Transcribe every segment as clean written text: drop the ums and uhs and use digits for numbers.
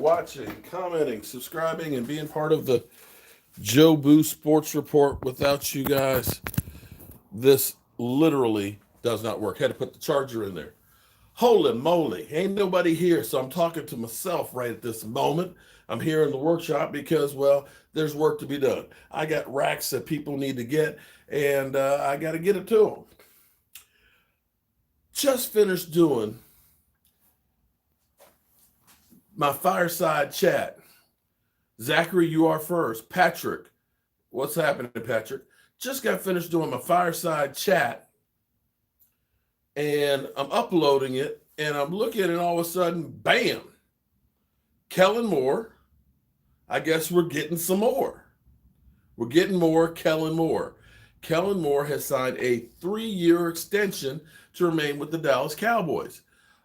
watching, commenting, subscribing, and being part of the Joe Boo Sports Report. Without you guys, this literally does not work. Had to put the charger in there. Holy moly, ain't nobody here, so I'm talking to myself right at this moment. I'm here in the workshop because, well, there's work to be done. I got racks that people need to get, and I got to get it to them. Just finished doing my fireside chat. Zachary, you are first. Patrick, what's happening, Patrick? Just got finished doing my fireside chat, and I'm uploading it, and I'm looking, and all of a sudden, bam, Kellen Moore. I guess we're getting some more. We're getting more Kellen Moore. Kellen Moore has signed a 3-year extension to remain with the Dallas Cowboys.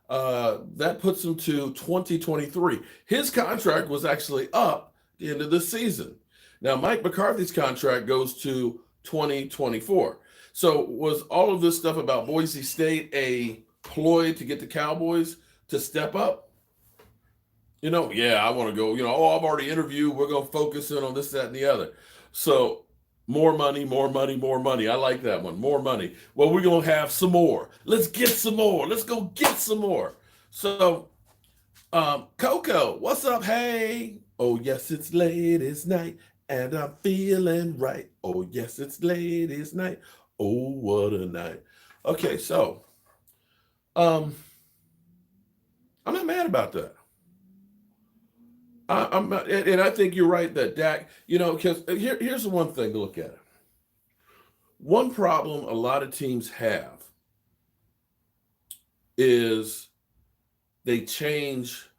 That puts him to 2023. His contract was actually up at the end of this season. Now, Mike McCarthy's contract goes to 2024. So was all of this stuff about Boise State a ploy to get the Cowboys to step up? Yeah, I want to go, I've already interviewed. We're going to focus in on this, that, and the other. So more money, more money, more money. I like that one. More money. Well, we're going to have some more. Let's get some more. Let's go get some more. So, Coco, what's up? Hey. Oh, yes, it's ladies' night, and I'm feeling right. Oh, yes, it's ladies' night. Oh, what a night. Okay, so, I'm not mad about that. I'm not, and I think you're right that Dak, because here's the one thing to look at. One problem a lot of teams have is they change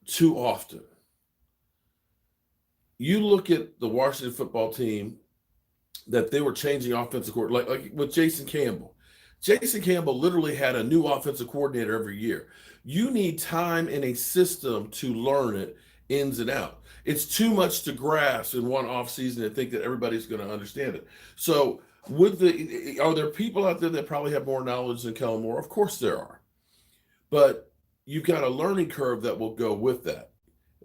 too often. You look at the Washington football team that they were changing offensive coordinator, like with Jason Campbell. Jason Campbell literally had a new offensive coordinator every year. You need time in a system to learn it ins and out. It's too much to grasp in one offseason and think that everybody's going to understand it. So are there people out there that probably have more knowledge than Kellen Moore? Of course there are. But you've got a learning curve that will go with that.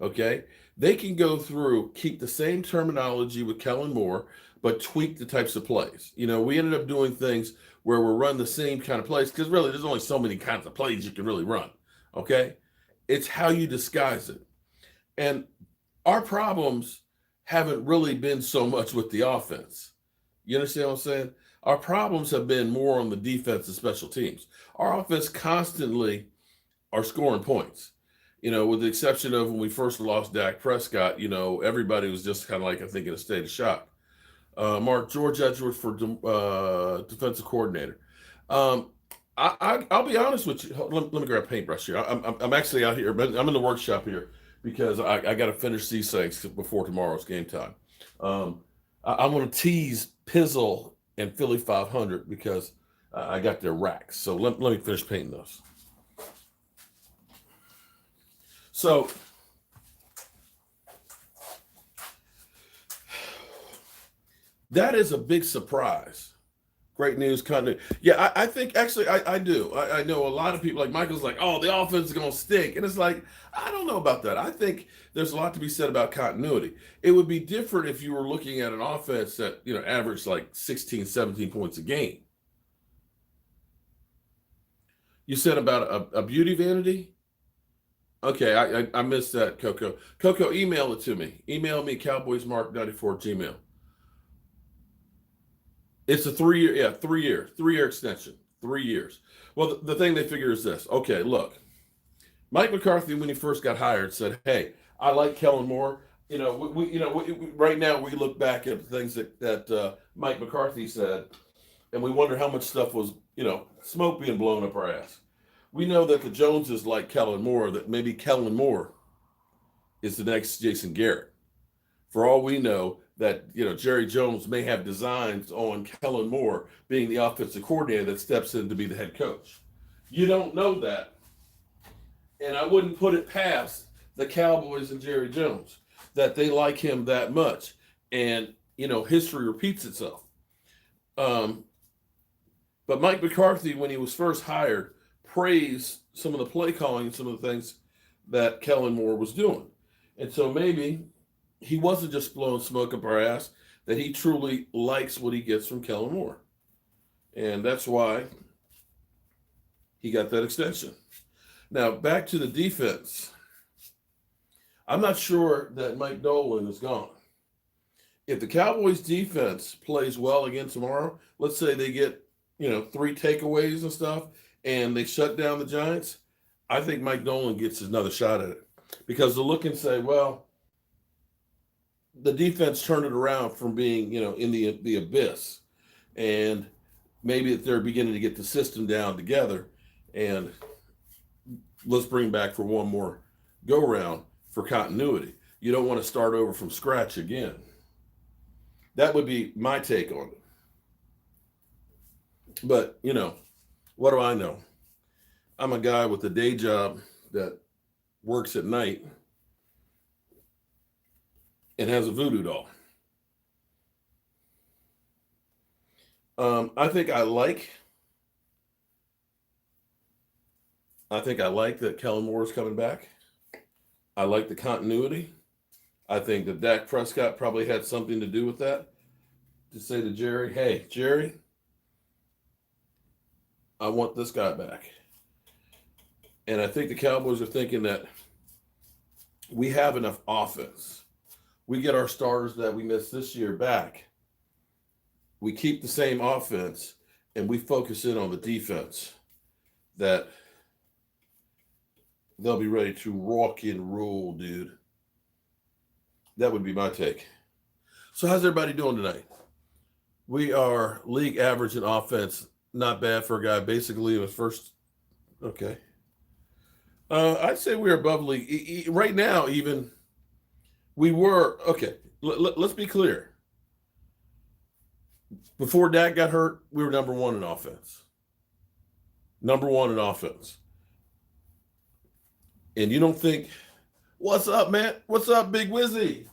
Okay? They can go through, keep the same terminology with Kellen Moore, but tweak the types of plays. We ended up doing things where we're running the same kind of plays because really there's only so many kinds of plays you can really run. Okay? It's how you disguise it. And our problems haven't really been so much with the offense. You understand what I'm saying? Our problems have been more on the defense and special teams. Our offense constantly are scoring points. With the exception of when we first lost Dak Prescott, everybody was just kind of like, I think, in a state of shock. Mark, George Edgeworth for defensive coordinator. I'll be honest with you. Let me grab a paintbrush here. I'm actually out here, but I'm in the workshop here because I got to finish these things before tomorrow's game time. I'm going to tease Pizzle and Philly 500 because I got their racks. So let me finish painting those. So that is a big surprise. Great news, continuity. Yeah, I think actually I do. I know a lot of people, like Michael's like, oh, the offense is going to stink. And it's like, I don't know about that. I think there's a lot to be said about continuity. It would be different if you were looking at an offense that, averaged like 16, 17 points a game. You said about a beauty vanity? Okay, I missed that, Coco. Coco, email it to me. Email me, cowboysmark94@gmail. It's a 3-year extension, 3 years. Well, the thing they figure is this. Okay, look, Mike McCarthy, when he first got hired, said, "Hey, I like Kellen Moore." Right now we look back at things that Mike McCarthy said, and we wonder how much stuff was, smoke being blown up our ass. We know that the Joneses like Kellen Moore, that maybe Kellen Moore is the next Jason Garrett. For all we know, that Jerry Jones may have designs on Kellen Moore being the offensive coordinator that steps in to be the head coach. You don't know that. And I wouldn't put it past the Cowboys and Jerry Jones that they like him that much. And, history repeats itself. But Mike McCarthy, when he was first hired, praised some of the play calling and some of the things that Kellen Moore was doing. And so maybe he wasn't just blowing smoke up our ass, that he truly likes what he gets from Kellen Moore. And that's why he got that extension. Now, back to the defense. I'm not sure that Mike Nolan is gone. If the Cowboys defense plays well again tomorrow, let's say they get, 3 takeaways and stuff, and they shut down the Giants, I think Mike Nolan gets another shot at it. Because they'll look and say, well, the defense turned it around from being, in the abyss. And maybe they're beginning to get the system down together. And let's bring back for one more go-round for continuity. You don't want to start over from scratch again. That would be my take on it. But, what do I know? I'm a guy with a day job that works at night and has a voodoo doll. I think I like that Kellen Moore is coming back. I like the continuity. I think that Dak Prescott probably had something to do with that. To say to Jerry, hey, Jerry, I want this guy back. And I think the Cowboys are thinking that we have enough offense. We get our starters that we missed this year back. We keep the same offense, and we focus in on the defense, that they'll be ready to rock and roll, dude. That would be my take. So how's everybody doing tonight? We are league average in offense. Not bad for a guy basically in his first. Okay. I'd say we're above league. Right now, even we were. Okay, let's be clear. Before Dak got hurt, we were number one in offense. Number one in offense. And you don't think, what's up, man? What's up, Big Wizzy?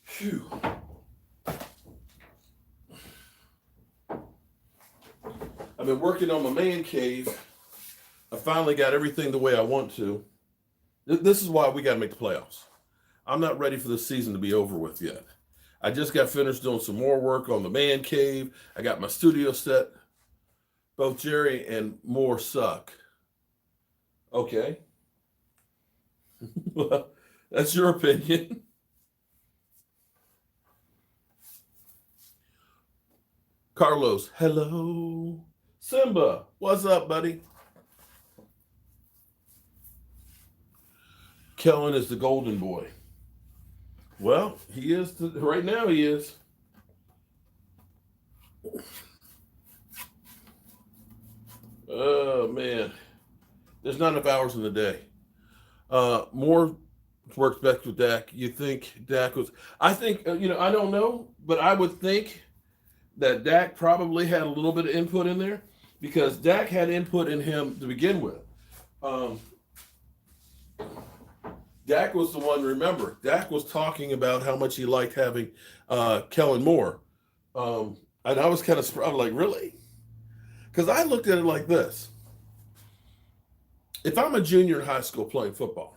Phew. I've been working on my man cave. I finally got everything the way I want to. This is why we got to make the playoffs. I'm not ready for the season to be over with yet. I just got finished doing some more work on the man cave. I got my studio set. Both Jerry and Moore suck. Okay. Well, that's your opinion. Carlos, hello. Simba, what's up, buddy? Kellen is the golden boy. Well, he is. Right now, he is. Oh, man. There's not enough hours in the day. Moore works best with Dak. You think Dak was... I think, I don't know, but I would think that Dak probably had a little bit of input in there, because Dak had input in him to begin with. Dak was the one, remember, Dak was talking about how much he liked having Kellen Moore. And I was kind of surprised, like, really? Because I looked at it like this. If I'm a junior in high school playing football,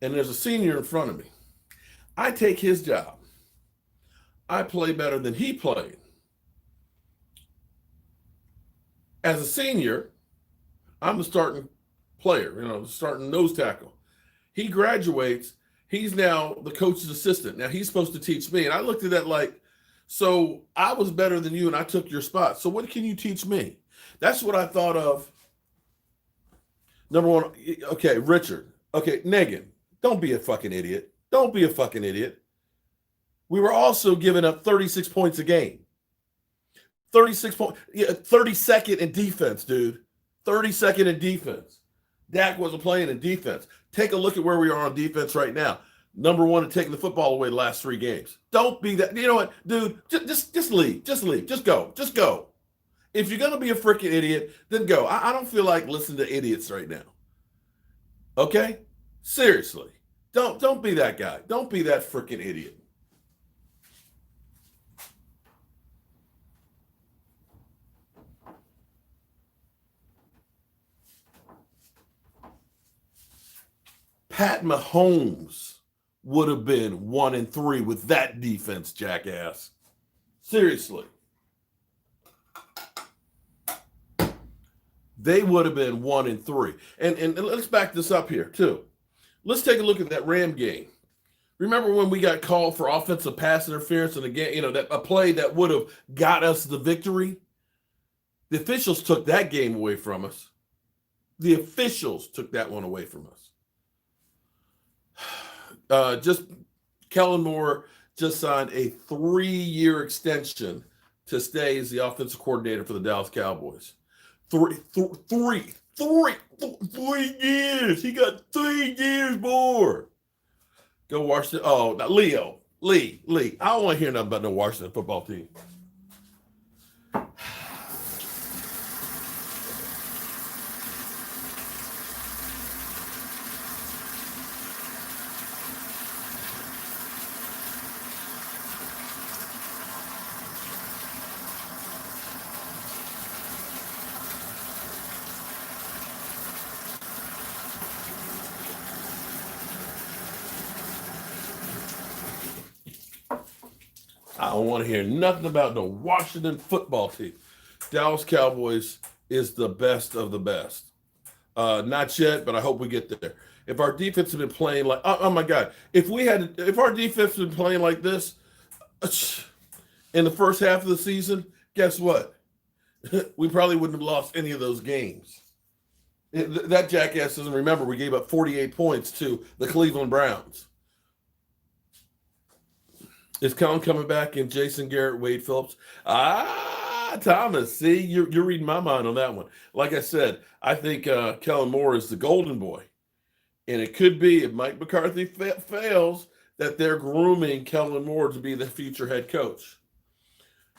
and there's a senior in front of me, I take his job. I play better than he played. As a senior, I'm the starting player, the starting nose tackle. He graduates. He's now the coach's assistant. Now he's supposed to teach me. And I looked at that like, so I was better than you and I took your spot. So what can you teach me? That's what I thought of. Number one, okay, Richard. Okay, Negan, don't be a fucking idiot. Don't be a fucking idiot. We were also giving up 36 points a game. 36 points. Yeah, 32nd in defense, dude. 32nd in defense. Dak wasn't playing in defense. Take a look at where we are on defense right now. Number one in taking the football away the last 3 games. Don't be that. You know what, dude? Just leave. Just leave. Just go. Just go. If you're gonna be a freaking idiot, then go. I don't feel like listening to idiots right now. Okay? Seriously. Don't be that guy. Don't be that freaking idiot. Pat Mahomes would have been 1-3 with that defense, jackass. Seriously. They would have been 1-3. And let's back this up here, too. Let's take a look at that Ram game. Remember when we got called for offensive pass interference in the game, that a play that would have got us the victory? The officials took that game away from us. The officials took that one away from us. Kellen Moore just signed a 3-year extension to stay as the offensive coordinator for the Dallas Cowboys. 3 years. He got 3 years more. Go Washington. Oh, now Lee. I don't want to hear nothing about no Washington football team. I don't want to hear nothing about the Washington football team. Dallas Cowboys is the best of the best. Not yet, but I hope we get there. If our defense had been playing like, oh my God, if our defense had been playing like this in the first half of the season, guess what? We probably wouldn't have lost any of those games. That jackass doesn't remember we gave up 48 points to the Cleveland Browns. Is Kellen coming back in Jason Garrett, Wade Phillips? Thomas, see, you're reading my mind on that one. Like I said, I think Kellen Moore is the golden boy. And it could be, if Mike McCarthy fails, that they're grooming Kellen Moore to be the future head coach.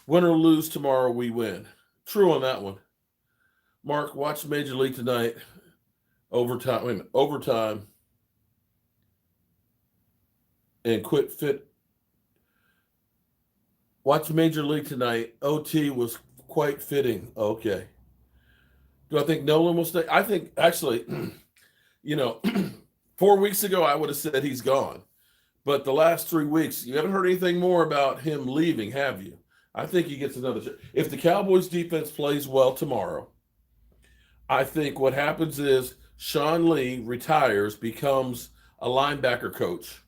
Win or lose tomorrow, we win. True on that one. Mark, watch Major League tonight. Overtime. And quit fit. Watch Major League tonight. OT was quite fitting. Okay. Do I think Nolan will stay? I think, actually, 4 weeks ago, I would have said he's gone. But the last 3 weeks, you haven't heard anything more about him leaving, have you? I think he gets another shot. If the Cowboys defense plays well tomorrow, I think what happens is Sean Lee retires, becomes a linebacker coach,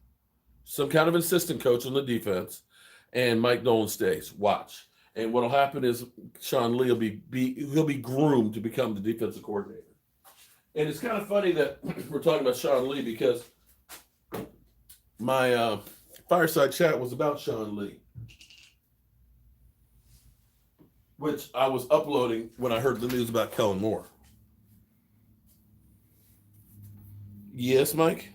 some kind of assistant coach on the defense, and Mike Nolan stays. Watch. And what'll happen is Sean Lee will be groomed to become the defensive coordinator. And it's kind of funny that we're talking about Sean Lee because my fireside chat was about Sean Lee, which I was uploading when I heard the news about Kellen Moore. Yes, Mike?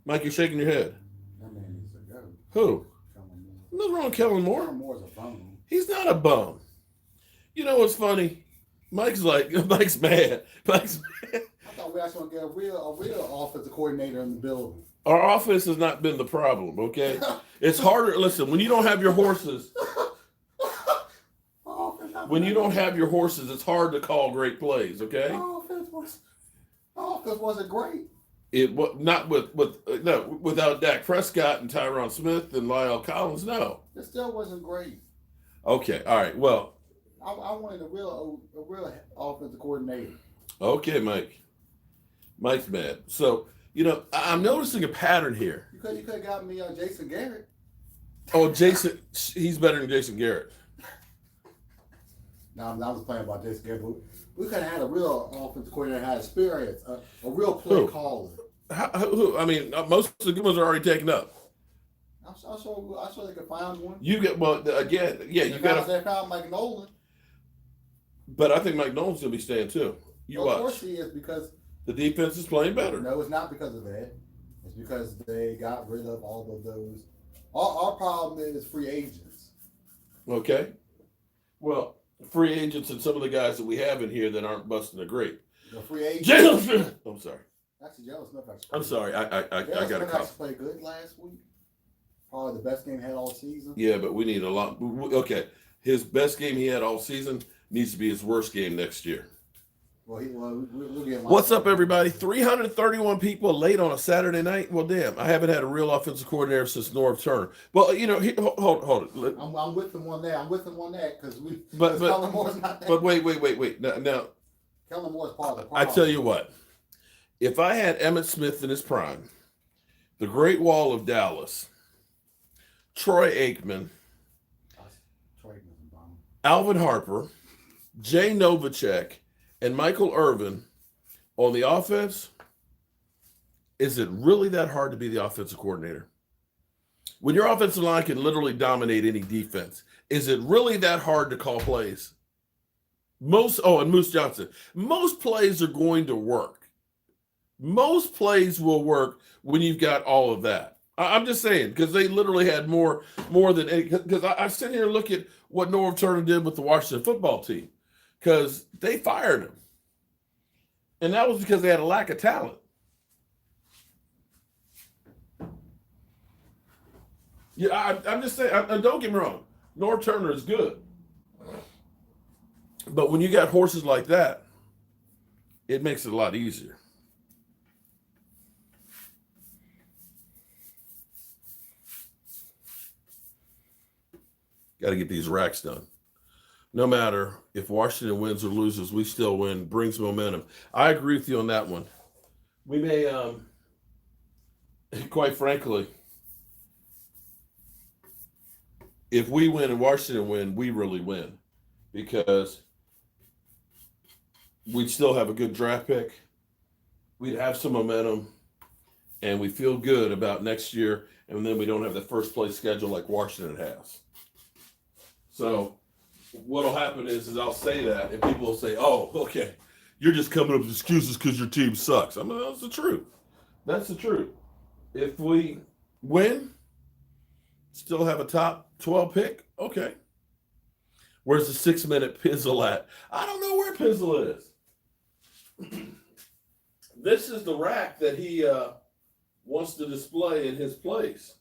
Mike, you're shaking your head. That man needs to go. Who? Kellen Moore. Nothing wrong with Kellen Moore. Kellen Moore's a bum. He's not a bum. You know what's funny? Mike's mad. Mike's mad. I thought we actually going to get a real offensive coordinator in the building. Our offense has not been the problem, okay? It's harder. Listen, when you don't have your horses, it's hard to call great plays, okay? Offense wasn't great. It was not without Dak Prescott and Tyron Smith and Lyle Collins. No, It still wasn't great. Okay, all right. Well, I wanted a real offensive coordinator. Okay, Mike. Mike's mad. So I'm noticing a pattern here. You could have got me Jason Garrett. Oh, Jason, he's better than Jason Garrett. No, I was playing about Jason Garrett. But we could have had a real offensive coordinator that had experience, a real play caller. Who? I mean, most of the good ones are already taken up. I'm sure they could find one. You got They found Mike Nolan. But I think Mike Nolan's gonna be staying too. Watch. Of course he is, because the defense is playing better. No, it's not because of that. It's because they got rid of all of those. Our problem is free agents. Okay. Well, free agents and some of the guys that we have in here that aren't busting a grape. The free agents. I'm sorry. Actually, Jalen Smith I'm sorry. I got a cough. Played good last week. Probably the best game he had all season. Yeah, but we need a lot. Okay, his best game he had all season needs to be his worst game next year. We'll get What's up, everybody? 331 people late on a Saturday night. Well, damn, I haven't had a real offensive coordinator since Norv Turner. Well, hold it. I'm with them on that. I'm with them on that because Kellen Moore's not that. But wait. Now Kellen Moore's part of the I problem. tell you what, if I had Emmitt Smith in his prime, the Great Wall of Dallas, Troy Aikman, Alvin Harper, Jay Novacek, and Michael Irvin on the offense, is it really that hard to be the offensive coordinator? When your offensive line can literally dominate any defense, is it really that hard to call plays? And Moose Johnson. Most plays are going to work. Most plays will work when you've got all of that. I'm just saying, because they literally had more than any. Because I sit here and look at what Norv Turner did with the Washington football team, because they fired him. And that was because they had a lack of talent. Yeah, I'm just saying, don't get me wrong. Norv Turner is good. But when you got horses like that, it makes it a lot easier. Got to get these racks done. No matter if Washington wins or loses, we still win. Brings momentum. I agree with you on that one. We may, quite frankly, if we win and Washington win, we really win, because we'd still have a good draft pick. We'd have some momentum, and we feel good about next year. And then we don't have the first place schedule like Washington has. So what'll happen is I'll say that, and people will say, "Oh, okay, you're just coming up with excuses because your team sucks." I mean, that's the truth. That's the truth. If we win, still have a top 12 pick, okay. Where's the 6-minute pizzle at? I don't know where pizzle is. This is the rack that he wants to display in his place.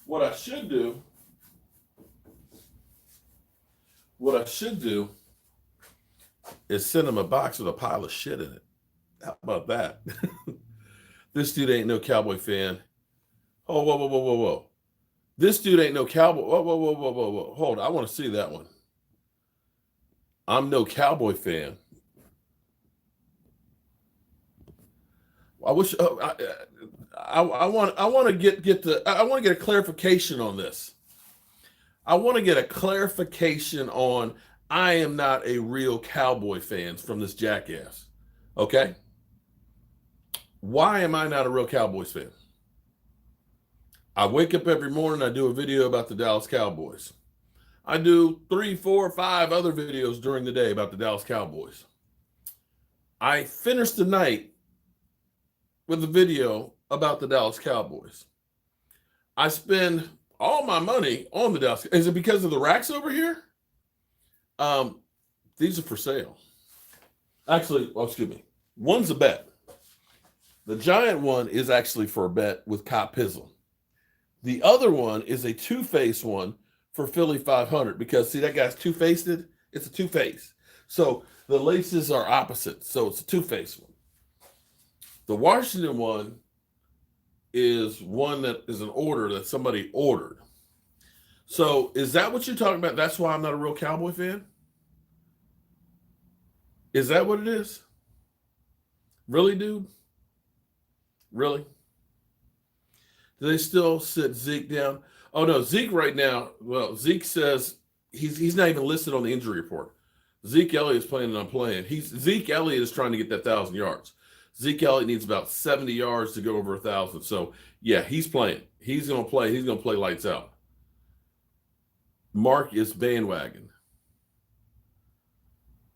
What I should do is send him a box with a pile of shit in it. How about that? This dude ain't no Cowboy fan. Oh, whoa. This dude ain't no Cowboy. Whoa. Hold on. I want to see that one. I'm no Cowboy fan. I wish I want to get a clarification on this. I want to get a clarification on I am not a real Cowboy fan from this jackass. Okay? Why am I not a real Cowboys fan? I wake up every morning, I do a video about the Dallas Cowboys. I do 3, 4, 5 other videos during the day about the Dallas Cowboys. I finish the night with a video about the Dallas Cowboys. I spend all my money on the Dallas. Is it because of the racks over here? These are for sale. Actually, excuse me. One's a bet. The giant one is actually for a bet with Cop Pizzle. The other one is a two-face one for Philly 500, because see that guy's two-faced. It's a two-face. So the laces are opposite. So it's a two-face one. The Washington one is one that is an order that somebody ordered. So is that what you're talking about? That's why I'm not a real Cowboy fan? Is that what it is? Really, dude? Really? Do they still sit Zeke down? Oh, no, Zeke right now, well, Zeke says he's not even listed on the injury report. Zeke Elliott is planning on playing. Zeke Elliott is trying to get that 1,000 yards. Zeke Elliott needs about 70 yards to go over 1,000. So, yeah, he's playing. He's going to play. He's going to play lights out. Mark is bandwagon.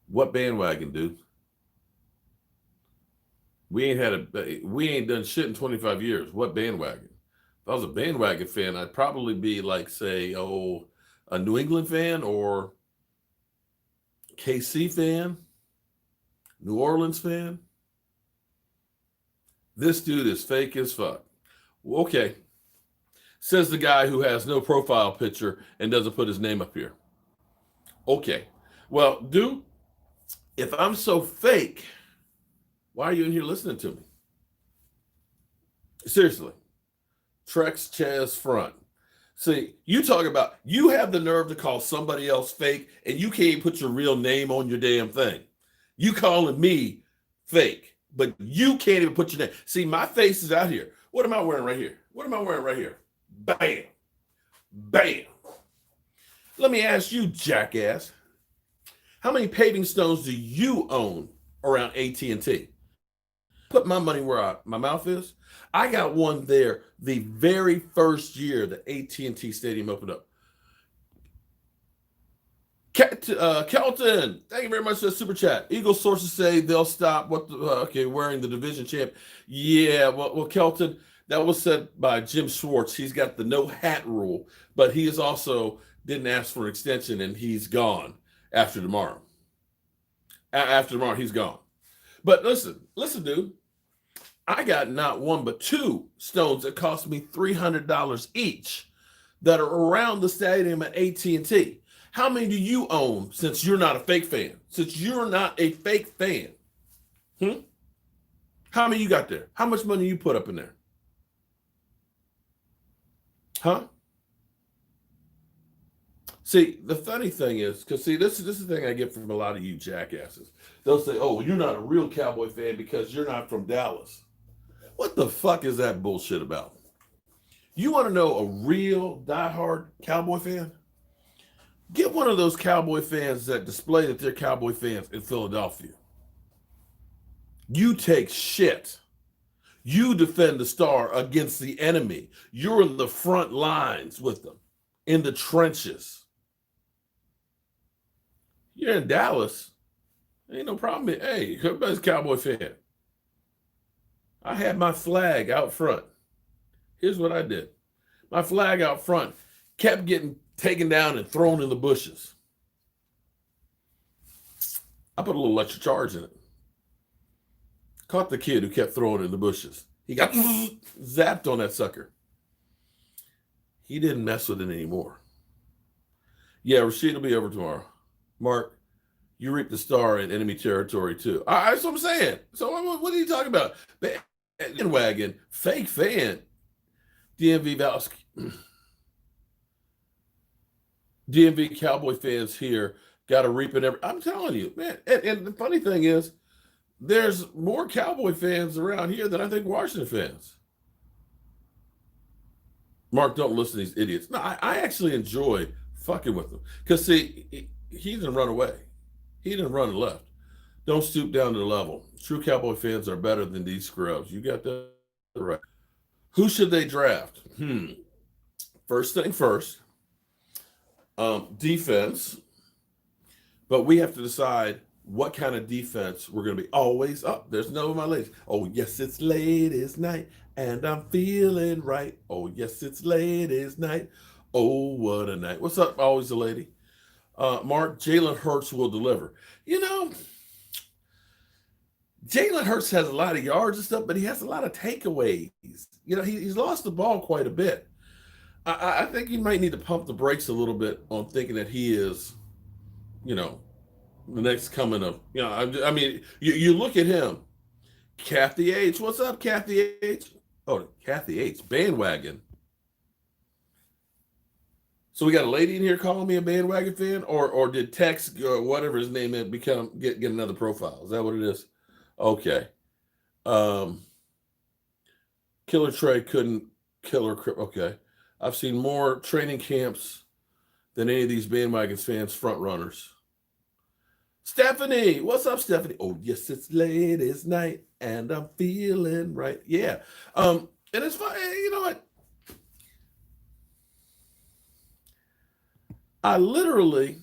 What bandwagon, dude? We ain't done shit in 25 years. What bandwagon? If I was a bandwagon fan, I'd probably be like, say, a New England fan or KC fan, New Orleans fan. This dude is fake as fuck. Okay. Says the guy who has no profile picture and doesn't put his name up here. Okay. Well, dude, If I'm so fake, why are you in here listening to me? Seriously. Trex Chaz front. See, you talk about, you have the nerve to call somebody else fake and you can't put your real name on your damn thing. You calling me fake, but you can't even put your name. See, my face is out here. What am I wearing right here? What am I wearing right here? Bam. Bam. Let me ask you, jackass, how many paving stones do you own around AT&T? Put my money where my mouth is. I got one there the very first year the AT&T Stadium opened up. Kelton, thank you very much for the super chat. Eagles sources say they'll stop wearing the division champ. Yeah, well, Kelton, that was said by Jim Schwartz. He's got the no hat rule, but he is also didn't ask for an extension, and he's gone after tomorrow. After tomorrow, he's gone. But listen, dude. I got not one but two stones that cost me $300 each that are around the stadium at AT&T. How many do you own since you're not a fake fan? Since you're not a fake fan. How many you got there? How much money you put up in there? Huh? See, the funny thing is, because see, this is the thing I get from a lot of you jackasses. They'll say, oh, well, you're not a real Cowboy fan because you're not from Dallas. What the fuck is that bullshit about? You want to know a real diehard Cowboy fan? Get one of those Cowboy fans that display that they're Cowboy fans in Philadelphia. You take shit. You defend the star against the enemy. You're in the front lines with them, in the trenches. You're in Dallas. Ain't no problem. Hey, everybody's a Cowboy fan. I had my flag out front. Here's what I did. My flag out front kept getting taken down and thrown in the bushes. I put a little extra charge in it. Caught the kid who kept throwing it in the bushes. He got zapped on that sucker. He didn't mess with it anymore. Yeah, Rashid will be over tomorrow. Mark, you reap the star in enemy territory too. That's what I'm saying. So what are you talking about? Bandwagon, fake fan, DMV Cowboy fans here got to reap it. I'm telling you, man. And the funny thing is, there's more Cowboy fans around here than I think Washington fans. Mark, don't listen to these idiots. No, I actually enjoy fucking with them. Because, see, he didn't run away. He didn't run and left. Don't stoop down to the level. True Cowboy fans are better than these scrubs. You got that right. Who should they draft? First thing first, defense. But we have to decide what kind of defense we're going to be. Always up. There's no my ladies. Oh, yes, it's late as night, and I'm feeling right. Oh, yes, it's late as night. Oh, what a night. What's up, always a lady? Mark, Jalen Hurts will deliver. You know, Jalen Hurts has a lot of yards and stuff, but he has a lot of takeaways. You know, he's lost the ball quite a bit. I think he might need to pump the brakes a little bit on thinking that he is, you know, the next coming of, you know, I mean, you look at him. Kathy H. What's up, Kathy H? Oh, Kathy H. Bandwagon. So we got a lady in here calling me a bandwagon fan, or did Tex or whatever his name is get another profile? Is that what it is? Okay. Killer Trey couldn't kill her. Okay. I've seen more training camps than any of these bandwagon fans front runners. Stephanie, what's up, Stephanie? Oh, yes, it's late as night, and I'm feeling right. Yeah. And it's fine. You know what? I literally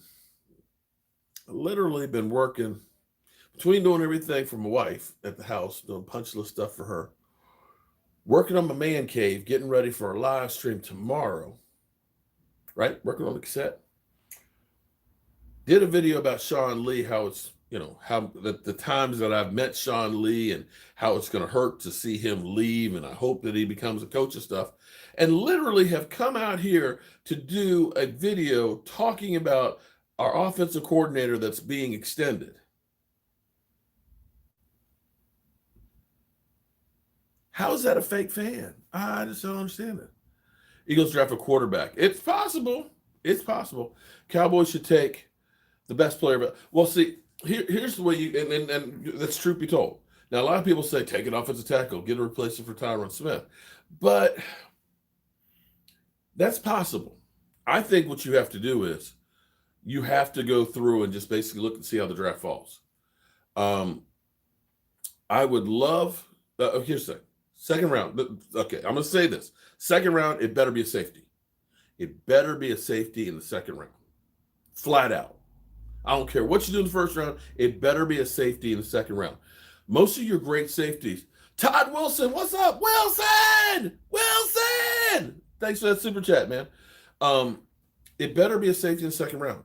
been working between doing everything for my wife at the house, doing punch list stuff for her, working on my man cave, getting ready for a live stream tomorrow, right? Working on the cassette. Did a video about Sean Lee, how it's, you know, how the times that I've met Sean Lee and how it's going to hurt to see him leave. And I hope that he becomes a coach and stuff. And literally have come out here to do a video talking about our offensive coordinator that's being extended. How is that a fake fan? I just don't understand it. Eagles draft a quarterback. It's possible. It's possible. Cowboys should take the best player. Well, see, here's the way you, and that's truth be told. Now, a lot of people say take an offensive tackle, get a replacement for Tyron Smith. But that's possible. I think what you have to do is you have to go through and just basically look and see how the draft falls. I would love, here's the thing. Second round. Okay, I'm going to say this. Second round, it better be a safety. It better be a safety in the second round. Flat out. I don't care what you do in the first round. It better be a safety in the second round. Most of your great safeties. Todd Wilson, what's up? Wilson! Wilson! Thanks for that super chat, man. It better be a safety in the second round.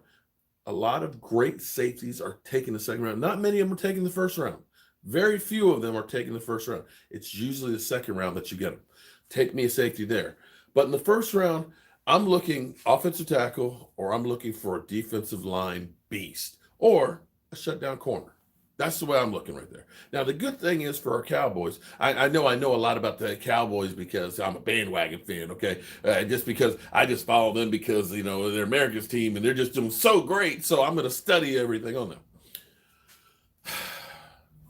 A lot of great safeties are taking the second round. Not many of them are taking the first round. Very few of them are taking the first round. It's usually the second round that you get them. Take me a safety there. But in the first round, I'm looking offensive tackle, or I'm looking for a defensive line beast, or a shutdown corner. That's the way I'm looking right there. Now, the good thing is for our Cowboys, I know a lot about the Cowboys because I'm a bandwagon fan, okay? Just because I just follow them because, they're America's team and they're just doing so great, so I'm going to study everything on them.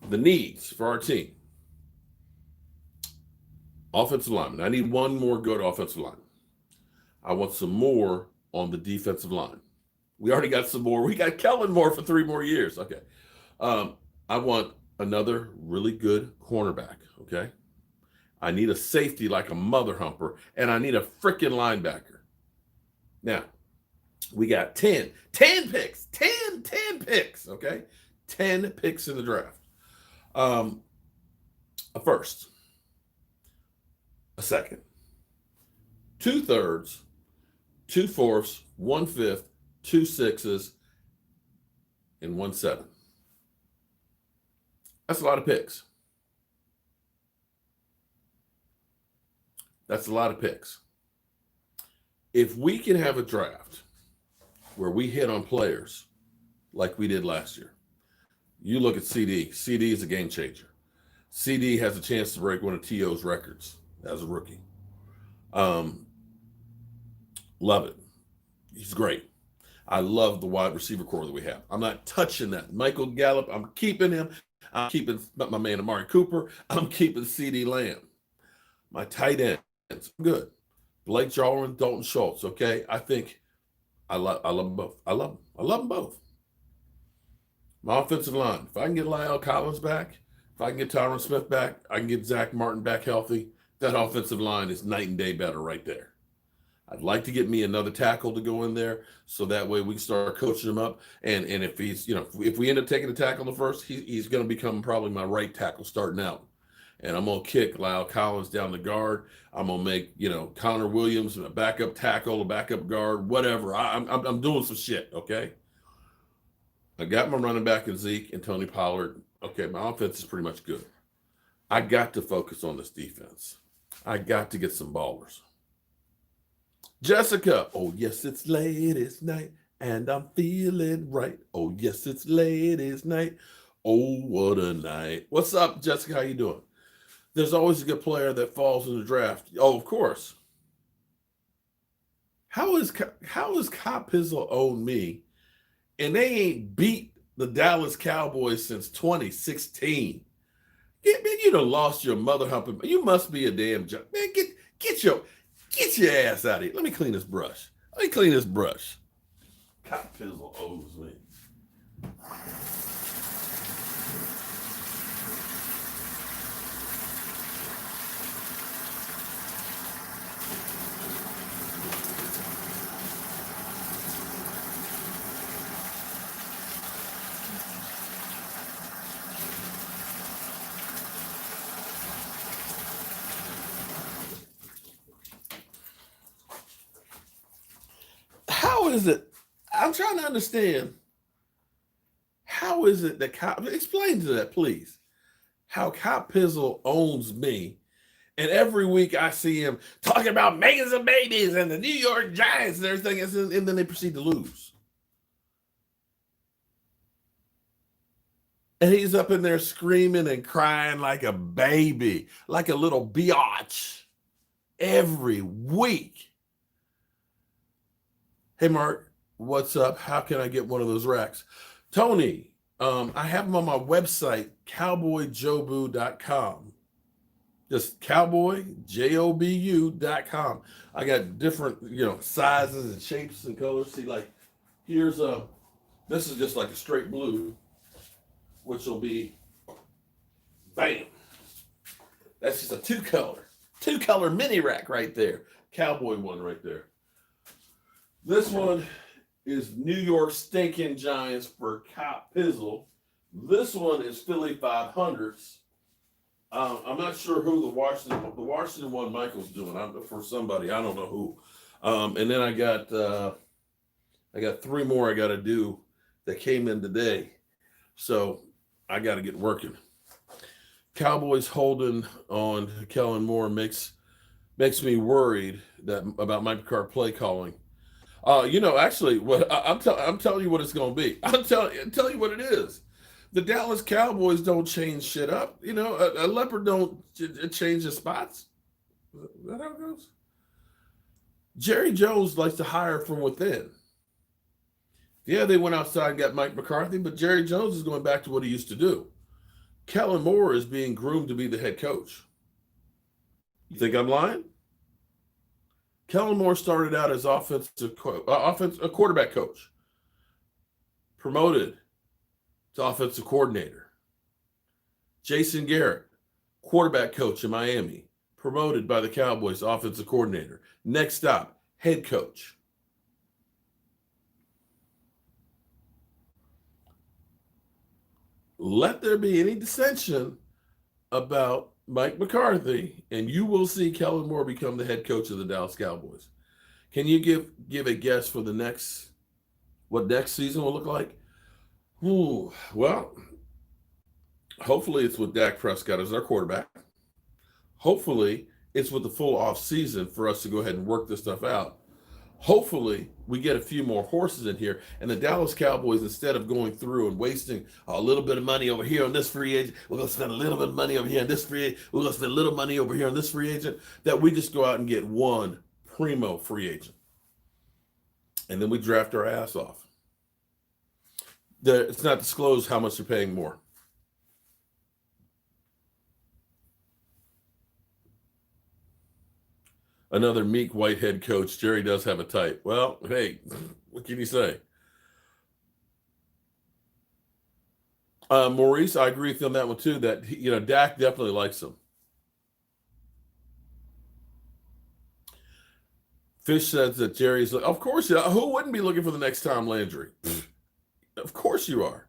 The needs for our team. Offensive lineman. I need one more good offensive lineman. I want some more on the defensive line. We already got some more. We got Kellen Moore for 3 more years. Okay. I want another really good cornerback. Okay. I need a safety like a mother humper, and I need a freaking linebacker. Now, we got 10 picks. 10 picks. Okay. 10 picks in the draft. A first, a second, 2/3, 2/4, 1/5, 2 6s, and 1 7. That's a lot of picks. That's a lot of picks. If we can have a draft where we hit on players like we did last year, you look at CD. CD is a game changer. CD has a chance to break one of T.O.'s records as a rookie. Love it. He's great. I love the wide receiver core that we have. I'm not touching that. Michael Gallup, I'm keeping him. I'm keeping my man Amari Cooper. I'm keeping CD Lamb. My tight ends, good. Blake Jarwin, Dalton Schultz, okay? I think I love them both. I love them both. My offensive line, if I can get Lyle Collins back, if I can get Tyron Smith back, I can get Zach Martin back healthy, that offensive line is night and day better right there. I'd like to get me another tackle to go in there so that way we can start coaching him up. And if he's, if we end up taking the tackle the first, he's going to become probably my right tackle starting out. And I'm going to kick Lyle Collins down the guard. I'm going to make, Connor Williams a backup tackle, a backup guard, whatever. I'm doing some shit, okay? I got my running back in Zeke and Tony Pollard. Okay, my offense is pretty much good. I got to focus on this defense. I got to get some ballers. Jessica, oh, yes, it's ladies' night, and I'm feeling right. Oh, yes, it's ladies' night. Oh, what a night. What's up, Jessica? How you doing? There's always a good player that falls in the draft. Oh, of course. How is Cop Pizzle owned me, and they ain't beat the Dallas Cowboys since 2016? You done lost your mother humping. You must be a damn joke. Man, get your ass out of here. Let me clean this brush. Cop Pizzle owes me. How is it? I'm trying to understand. How is it that explain to that, please? How Cop Pizzle owns me, and every week I see him talking about millions of babies and the New York Giants and everything, and then they proceed to lose. And he's up in there screaming and crying like a baby, like a little biatch every week. Hey, Mark, what's up? How can I get one of those racks? Tony, I have them on my website, cowboyjobu.com. Just cowboyjobu.com. I got different, sizes and shapes and colors. See, like, here's this is just like a straight blue, which will be, bam. That's just a two color mini rack right there. Cowboy one right there. This one is New York Stinking Giants for Cop Pizzle. This one is Philly 500s. I'm not sure who the Washington one Michael's doing. For somebody, I don't know who. And then I got three more I got to do that came in today. So I got to get working. Cowboys holding on Kellen Moore makes me worried about Mike McCarthy play calling. Actually, what I'm telling you what it's going to be. I'm telling you what it is. The Dallas Cowboys don't change shit up. A leopard don't change the spots. Is that how it goes? Jerry Jones likes to hire from within. Yeah, they went outside and got Mike McCarthy, but Jerry Jones is going back to what he used to do. Kellen Moore is being groomed to be the head coach. You think I'm lying? Kellen Moore started out as a quarterback coach, promoted to offensive coordinator. Jason Garrett, quarterback coach in Miami, promoted by the Cowboys, offensive coordinator. Next stop, head coach. Let there be any dissension about Mike McCarthy, and you will see Kellen Moore become the head coach of the Dallas Cowboys. Can you give a guess for what next season will look like? Ooh, well, hopefully it's with Dak Prescott as our quarterback. Hopefully it's with the full off season for us to go ahead and work this stuff out. Hopefully we get a few more horses in here, and the Dallas Cowboys, instead of going through and wasting a little bit of money over here on this free agent, we're going to spend a little bit of money over here on this free agent, we're going to spend a little money over here on this free agent, that we just go out and get one primo free agent. And then we draft our ass off. It's not disclosed how much they're paying more. Another meek white head coach. Jerry does have a type. Well, hey, what can you say? Maurice, I agree with you on that one too. That Dak definitely likes him. Fish says that Jerry's. Of course, who wouldn't be looking for the next Tom Landry? Of course you are.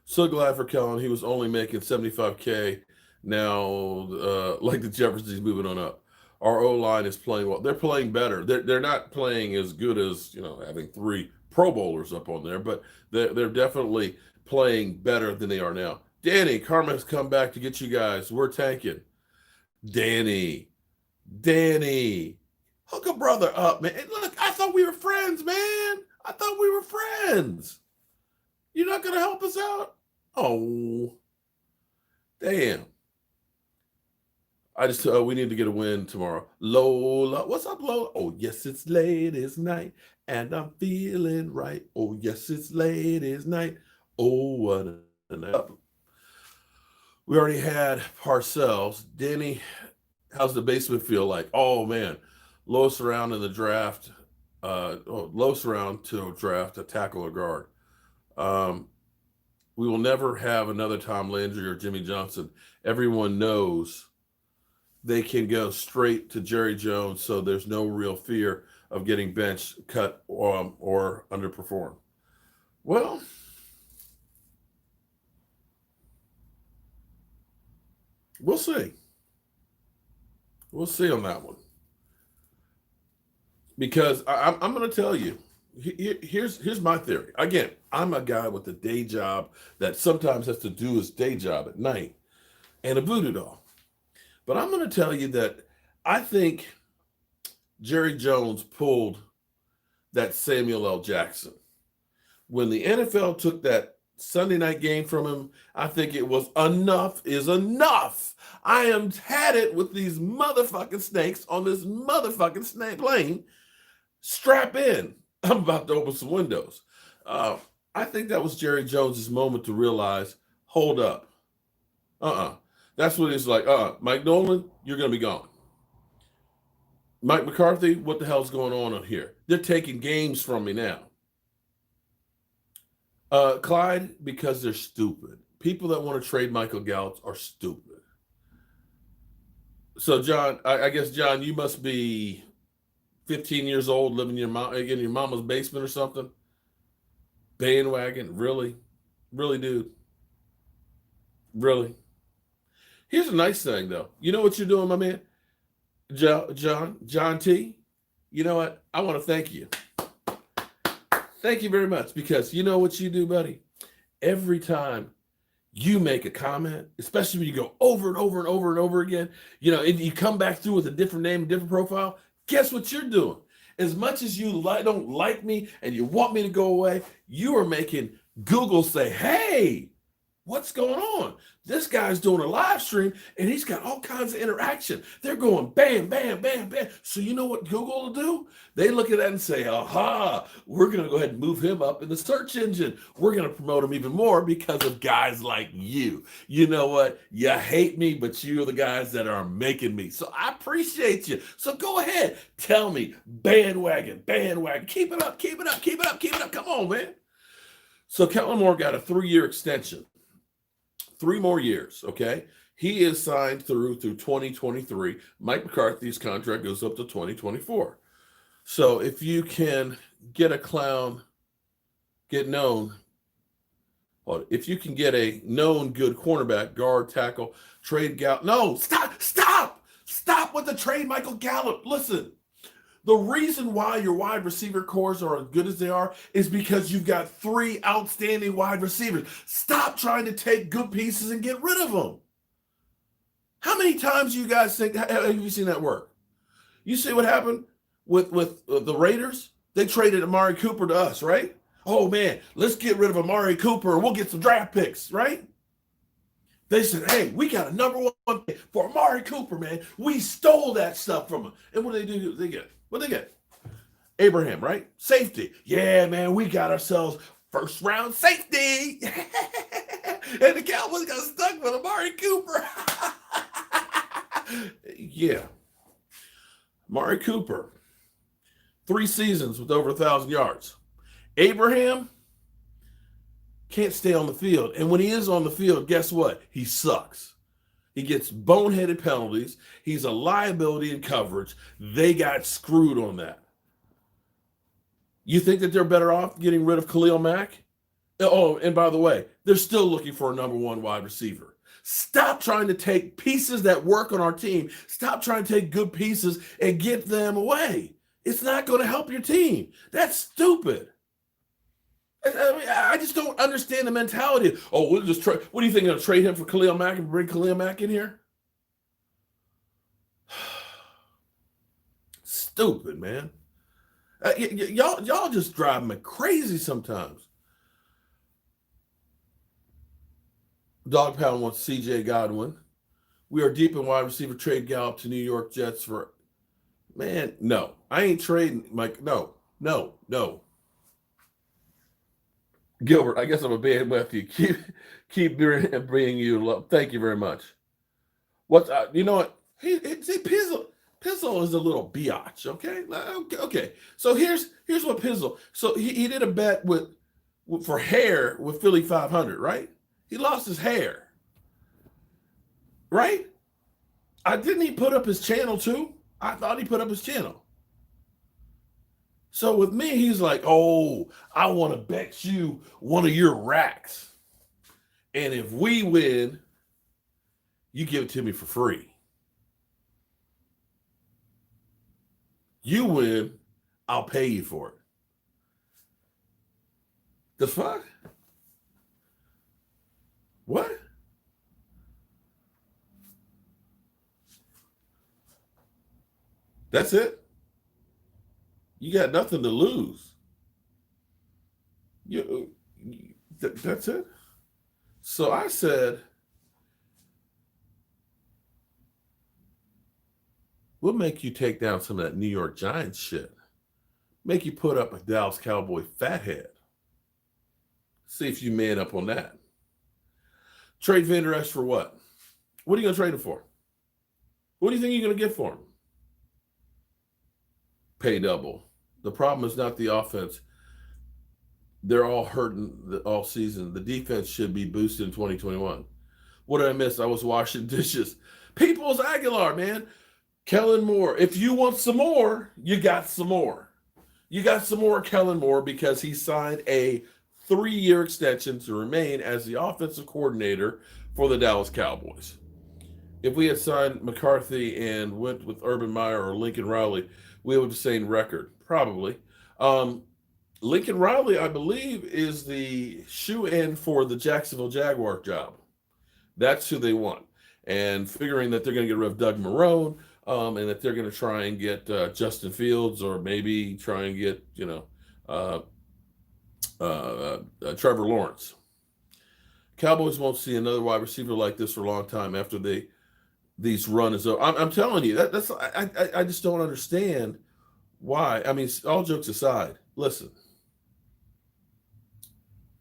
So glad for Kellen. He was only making $75K. Now, like the Jeffersons, moving on up. Our O-line is playing well. They're playing better. They're not playing as good as, having three Pro Bowlers up on there, but they're definitely playing better than they are now. Danny, Karma has come back to get you guys. We're tanking. Danny, hook a brother up, man. Look, I thought we were friends, man. I thought we were friends. You're not going to help us out? Oh, damn. We need to get a win tomorrow. Lola, what's up, Lola? Oh, yes, it's late as night, and I'm feeling right. Oh, yes, it's late as night. Oh, what a night. We already had Parcells. Danny, how's the basement feel like? Oh, man. Lowest round in the draft. Lowest round to draft a tackle or guard. We will never have another Tom Landry or Jimmy Johnson. Everyone knows they can go straight to Jerry Jones, so there's no real fear of getting benched, cut, or underperform. Well, we'll see. We'll see on that one. Because I'm going to tell you, here's my theory. Again, I'm a guy with a day job that sometimes has to do his day job at night and a voodoo doll. But I'm going to tell you that I think Jerry Jones pulled that Samuel L. Jackson. When the NFL took that Sunday night game from him. I think it was enough is enough. I am had it with these motherfucking snakes on this motherfucking snake plane. Strap in. I'm about to open some windows. I think that was Jerry Jones's moment to realize, hold up. That's what it's like. Mike Nolan, you're going to be gone. Mike McCarthy, what the hell's going on here? They're taking games from me now. Clyde, because they're stupid. People that want to trade Michael Gallup are stupid. So, John, I guess, John, you must be 15 years old, living in your mama's basement or something. Bandwagon, really? Really, dude? Really? Here's a nice thing, though. You know what you're doing, my man? John T, you know what? I want to thank you. Thank you very much, because you know what you do, buddy? Every time you make a comment, especially when you go over and over and over and over again, and you come back through with a different name, a different profile, guess what you're doing? As much as you don't like me and you want me to go away, you are making Google say, hey, what's going on? This guy's doing a live stream and he's got all kinds of interaction. They're going bam, bam, bam, bam. So you know what Google will do? They look at that and say, aha, we're going to go ahead and move him up in the search engine. We're going to promote him even more because of guys like you. You know what? You hate me, but you're the guys that are making me. So I appreciate you. So go ahead. Tell me, bandwagon. Keep it up. Come on, man. So Kellen Moore got a 3-year extension. 3 more years, okay? He is signed through 2023. Mike McCarthy's contract goes up to 2024. So if you can get a clown, get known, or if you can get a known good cornerback, guard, tackle, trade Gallup. No, stop with the trade Michael Gallup. Listen, the reason why your wide receiver cores are as good as they are is because you've got 3 outstanding wide receivers. Stop trying to take good pieces and get rid of them. How many times you guys think have you seen that work? You see what happened with the Raiders? They traded Amari Cooper to us, right? Oh man, let's get rid of Amari Cooper and we'll get some draft picks, right? They said, hey, we got a number 1 pick for Amari Cooper, man. We stole that stuff from him. And what do they do? What they get? Abraham, right? Safety. Yeah, man, we got ourselves first round safety. And the Cowboys got stuck with Amari Cooper. Yeah. Amari Cooper, 3 seasons with over 1,000 yards. Abraham can't stay on the field. And when he is on the field, guess what? He sucks. He gets boneheaded penalties. He's a liability in coverage. They got screwed on that. You think that they're better off getting rid of Khalil Mack? Oh, and by the way, they're still looking for a number 1 wide receiver. Stop trying to take pieces that work on our team. Stop trying to take good pieces and get them away. It's not going to help your team. That's stupid. I just don't understand the mentality. Oh, we'll just trade. What do you think? Going to trade him for Khalil Mack and bring Khalil Mack in here? Stupid, man. Y'all just drive me crazy sometimes. Dog Pound wants C.J. Godwin. We are deep in wide receiver trade Gallup to New York Jets for. Man, no. I ain't trading, Mike. No. Gilbert, I guess I'm a bad with you. Keep bringing you love. Thank you very much. You know what? Pizzle is a little biatch. Okay. So here's what Pizzle. So he did a bet for hair with Philly 500, right? He lost his hair, right? Didn't he put up his channel too? I thought he put up his channel. So with me, he's like, oh, I want to bet you one of your racks. And if we win, you give it to me for free. You win, I'll pay you for it. The fuck? What? That's it? You got nothing to lose. That's it. So I said, we'll make you take down some of that New York Giants shit. Make you put up a Dallas Cowboy fathead. See if you man up on that. Trade Van Der Esch for what? What are you going to trade him for? What do you think you're going to get for him? Pay double. The problem is not the offense. They're all hurting all season. The defense should be boosted in 2021. What did I miss? I was washing dishes. Peoples Aguilar, man. Kellen Moore. If you want some more, you got some more. You got some more Kellen Moore because he signed a 3-year extension to remain as the offensive coordinator for the Dallas Cowboys. If we had signed McCarthy and went with Urban Meyer or Lincoln Riley, we would have the same record, probably. Lincoln Riley, I believe, is the shoe-in for the Jacksonville Jaguar job. That's who they want. And figuring that they're going to get rid of Doug Marrone, and that they're going to try and get Justin Fields, or maybe try and get, Trevor Lawrence. Cowboys won't see another wide receiver like this for a long time after these run is over. I'm telling you, I just don't understand why. I mean, all jokes aside, listen.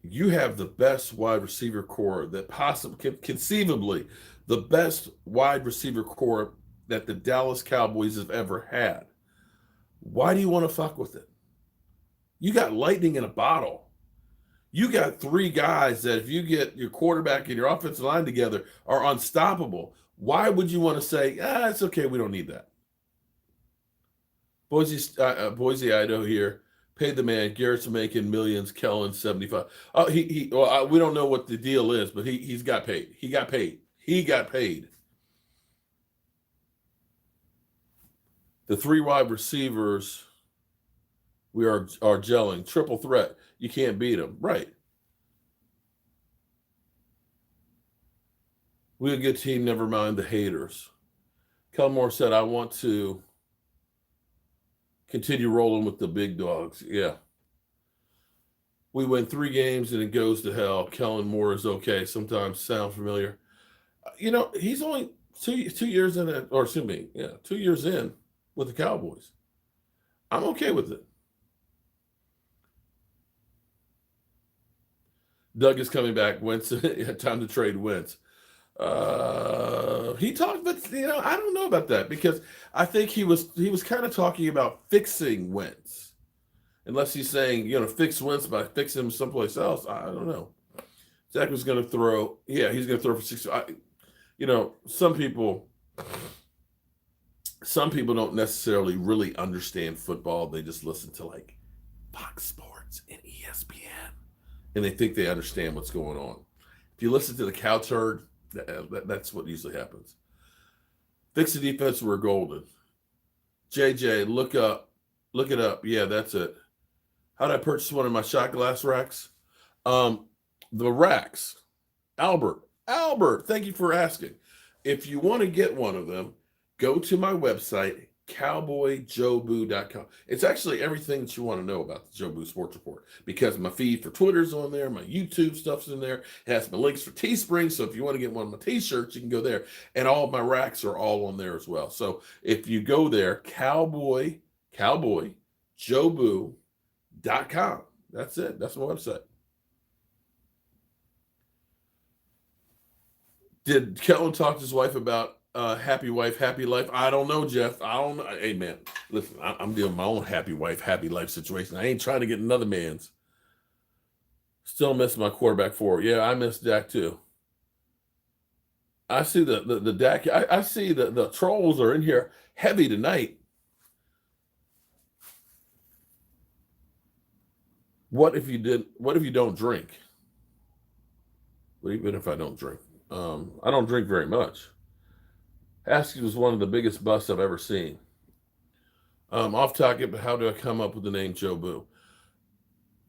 You have the best wide receiver core that possibly, conceivably, the best wide receiver core that the Dallas Cowboys have ever had. Why do you want to fuck with it? You got lightning in a bottle. You got 3 guys that if you get your quarterback and your offensive line together are unstoppable. Why would you want to say, it's okay, we don't need that? Boise, Idaho here. Paid the man. Garrett's making millions. Kellen 75. We don't know what the deal is, but he's got paid. He got paid. The 3 wide receivers, we are gelling. Triple threat. You can't beat them. Right. We're a good team, never mind the haters. Kellen Moore said, I want to continue rolling with the big dogs. Yeah. We win 3 games and it goes to hell. Kellen Moore is okay. Sometimes sound familiar. He's only two years in it, or excuse me, 2 years in with the Cowboys. I'm okay with it. Doug is coming back. Wentz, time to trade Wentz. He talked, but I don't know about that, because I think he was kind of talking about fixing Wentz, unless he's saying fix Wentz by fixing him someplace else. I don't know. Zach was going to throw. Yeah, he's going to throw for 60. Some people don't necessarily really understand football. They just listen to like Fox Sports and ESPN, and they think they understand what's going on. If you listen to the cow turd, that's what usually happens. Fix the defense, we're golden. JJ, look it up. Yeah, that's it. How did I purchase one of my shot glass racks? The racks. Albert, thank you for asking. If you want to get one of them, go to my website, cowboyjoeboo.com. It's actually everything that you want to know about the Joe Boo Sports Report, because my feed for Twitter's on there, my YouTube stuff's in there. It has my links for Teespring, so if you want to get one of my t-shirts, you can go there. And all of my racks are all on there as well. So if you go there, cowboyjoeboo.com. That's it. That's my website. Did Kellen talk to his wife about happy wife, happy life? I don't know, Jeff. I don't know. Hey, man, listen, I'm dealing with my own happy wife, happy life situation. I ain't trying to get another man's. Still miss my quarterback 4. Yeah, I miss Dak too. I see the Dak. I see the trolls are in here heavy tonight. What if you don't drink? Even if I don't drink, I don't drink very much. Askew was one of the biggest busts I've ever seen. Off topic, but how do I come up with the name Joe Boo?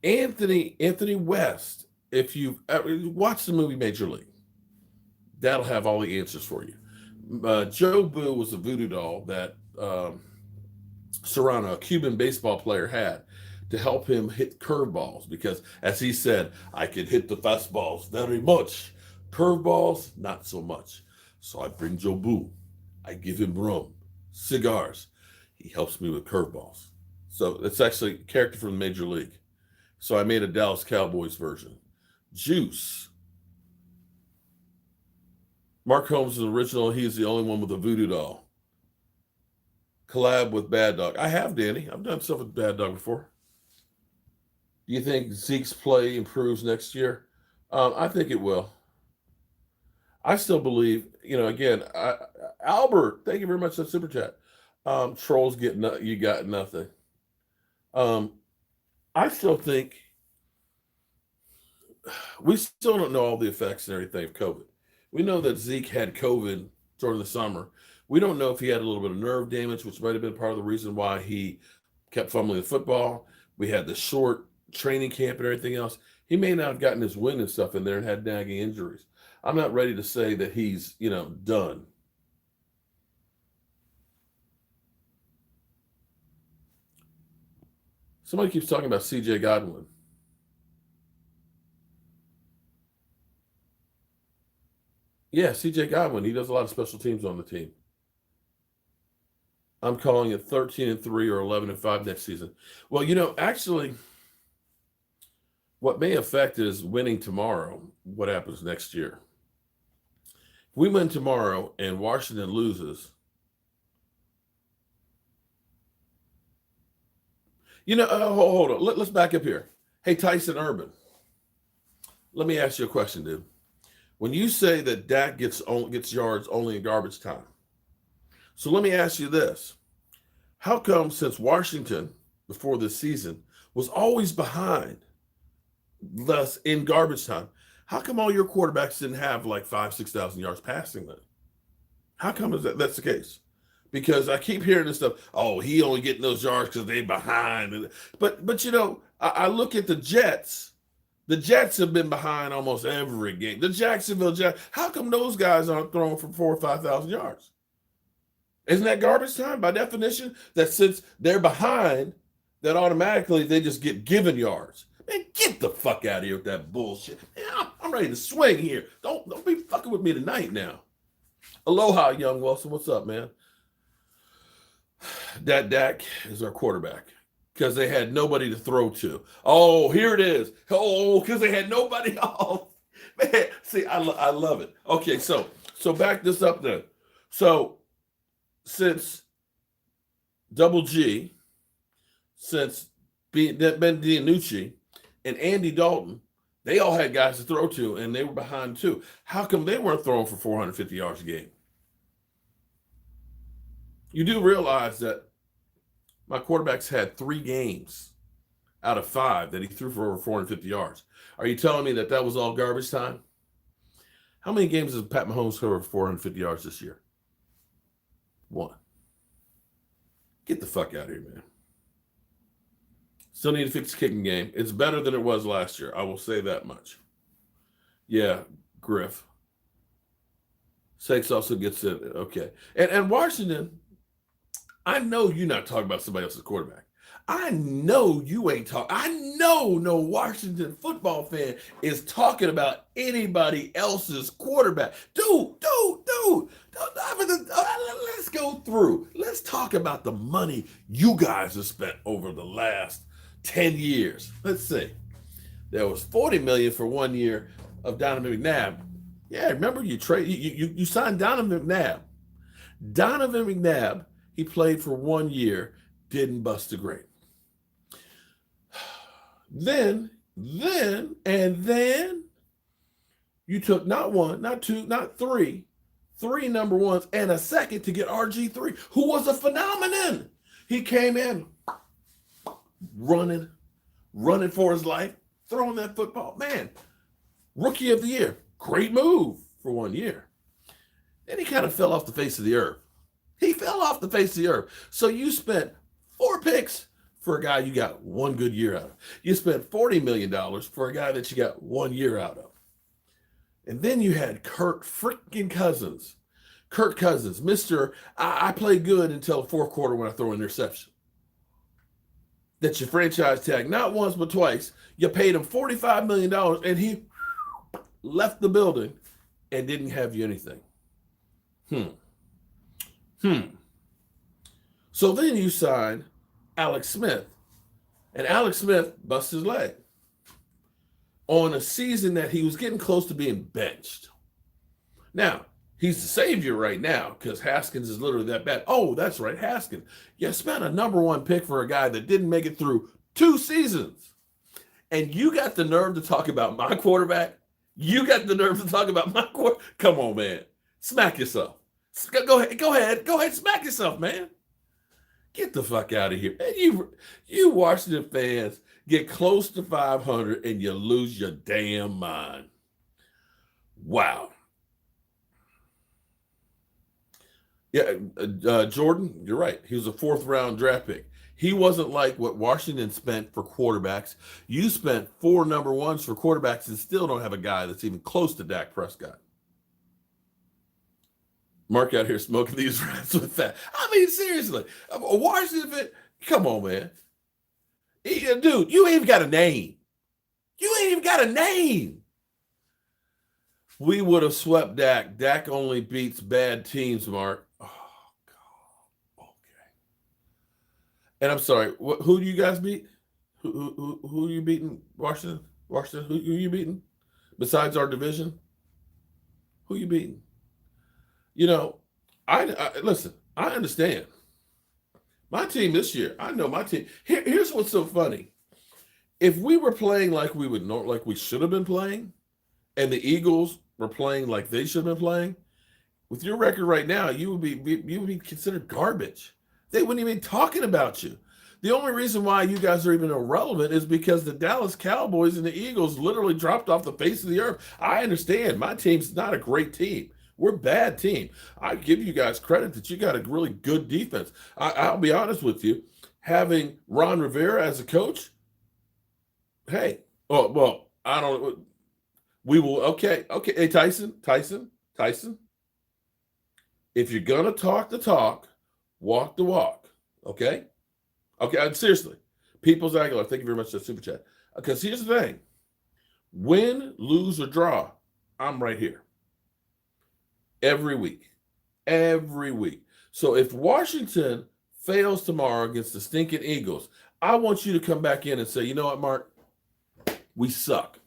Anthony West. If you've watched the movie Major League, that'll have all the answers for you. Joe Boo was a voodoo doll that Serrano, a Cuban baseball player, had to help him hit curveballs because, as he said, I can hit the fastballs very much. Curveballs, not so much. So I bring Joe Boo. I give him rum, cigars. He helps me with curveballs. So it's actually a character from the Major League. So I made a Dallas Cowboys version. Juice. Mark Holmes is original. He's the only one with a voodoo doll. Collab with Bad Dog. I have, Danny. I've done stuff with Bad Dog before. Do you think Zeke's play improves next year? I think it will. I still believe, again, Albert, thank you very much for the super chat. Trolls you got nothing. I still think we still don't know all the effects and everything of COVID. We know that Zeke had COVID during the summer. We don't know if he had a little bit of nerve damage, which might have been part of the reason why he kept fumbling the football. We had the short training camp and everything else. He may not have gotten his wind and stuff in there and had nagging injuries. I'm not ready to say that he's, done. Somebody keeps talking about C.J. Godwin. Yeah, C.J. Godwin. He does a lot of special teams on the team. I'm calling it 13-3 or 11-5 next season. Well, actually, what may affect is winning tomorrow, what happens next year. If we win tomorrow and Washington loses, hold on. Let's back up here. Hey, Tyson Urban, let me ask you a question, dude. When you say that Dak gets yards only in garbage time, so let me ask you this. How come since Washington, before this season, was always behind, thus in garbage time, how come all your quarterbacks didn't have like 5,000-6,000 yards passing then? How come that's the case? Because I keep hearing this stuff, he only getting those yards because they behind. But I look at the Jets. The Jets have been behind almost every game. The Jacksonville Jets, how come those guys aren't throwing for 4,000 or 5,000 yards? Isn't that garbage time by definition? That since they're behind, that automatically they just get given yards. Man, get the fuck out of here with that bullshit. Man, I'm ready to swing here. Don't be fucking with me tonight now. Aloha, young Wilson. What's up, man? That Dak is our quarterback because they had nobody to throw to. Oh, here it is. Oh, because they had nobody else. Man, see, I love it. Okay, so back this up then. So since Double G, since Ben DiNucci, and Andy Dalton, they all had guys to throw to, and they were behind too. How come they weren't throwing for 450 yards a game? You do realize that my quarterbacks had 3 games out of 5 that he threw for over 450 yards. Are you telling me that was all garbage time? How many games has Pat Mahomes thrown for 450 yards this year? 1. Get the fuck out of here, man. Still need to fix the kicking game. It's better than it was last year. I will say that much. Yeah, Griff. Sakes also gets it. Okay. And Washington, I know you're not talking about somebody else's quarterback. I know you ain't talking. I know no Washington football fan is talking about anybody else's quarterback. Dude. Let's go through. Let's talk about the money you guys have spent over the last 10 years. Let's see. There was $40 million for 1 year of Donovan McNabb. Yeah, remember you signed Donovan McNabb. Donovan McNabb, he played for 1 year, didn't bust a grape. Then you took not 1, not 2, not 3 number ones and a second to get RG3, who was a phenomenon. He came in running for his life, throwing that football. Man, rookie of the year. Great move for 1 year. Then he kind of fell off the face of the earth. So you spent 4 picks for a guy you got 1 good year out of. You spent $40 million for a guy that you got 1 year out of. And then you had Kirk Cousins, Mr. I play good until the 4th quarter when I throw an interception. that you franchise tag not once but twice. You paid him $45 million and he left the building and didn't have you anything. So then you sign Alex Smith, and Alex Smith busts his leg on a season that he was getting close to being benched. Now, he's the savior right now because Haskins is literally that bad. Oh, that's right, Haskins. You spent a number one pick for a guy that didn't make it through 2 seasons. And you got the nerve to talk about my quarterback? You got the nerve to talk about my quarterback? Come on, man. Smack yourself. Go ahead, smack yourself, man. Get the fuck out of here. And you Washington fans get close to 500 and you lose your damn mind. Wow. Yeah, Jordan, you're right. He was a 4th round draft pick. He wasn't like what Washington spent for quarterbacks. You spent 4 number ones for quarterbacks and still don't have a guy that's even close to Dak Prescott. Mark out here smoking these rats with that. I mean, seriously, Washington, come on, man. Dude, you ain't even got a name. You ain't even got a name. We would have swept Dak. Dak only beats bad teams, Mark. Oh, God. Okay. And I'm sorry, who do you guys beat? Who are you beating? Washington? Who you beating? Besides our division? Who you beating? You know, I listen, I understand. My team this year, I know my team. Here's what's so funny. If we were playing like we would know, like we should have been playing, and the Eagles were playing like they should have been playing, with your record right now, you would be considered garbage. They wouldn't even be talking about you. The only reason why you guys are even irrelevant is because the Dallas Cowboys and the Eagles literally dropped off the face of the earth. I understand. My team's not a great team. We're a bad team. I give you guys credit that you got a really good defense. I'll be honest with you. Having Ron Rivera as a coach, hey, well, I don't. We will. Okay. Hey, Tyson. If you're gonna talk the talk, walk the walk. Okay. Seriously, People's Aguilar. Thank you very much for the super chat. Because here's the thing: win, lose, or draw, I'm right here. Every week. So if Washington fails tomorrow against the stinking Eagles, I want you to come back in and say, you know what, Mark? We suck.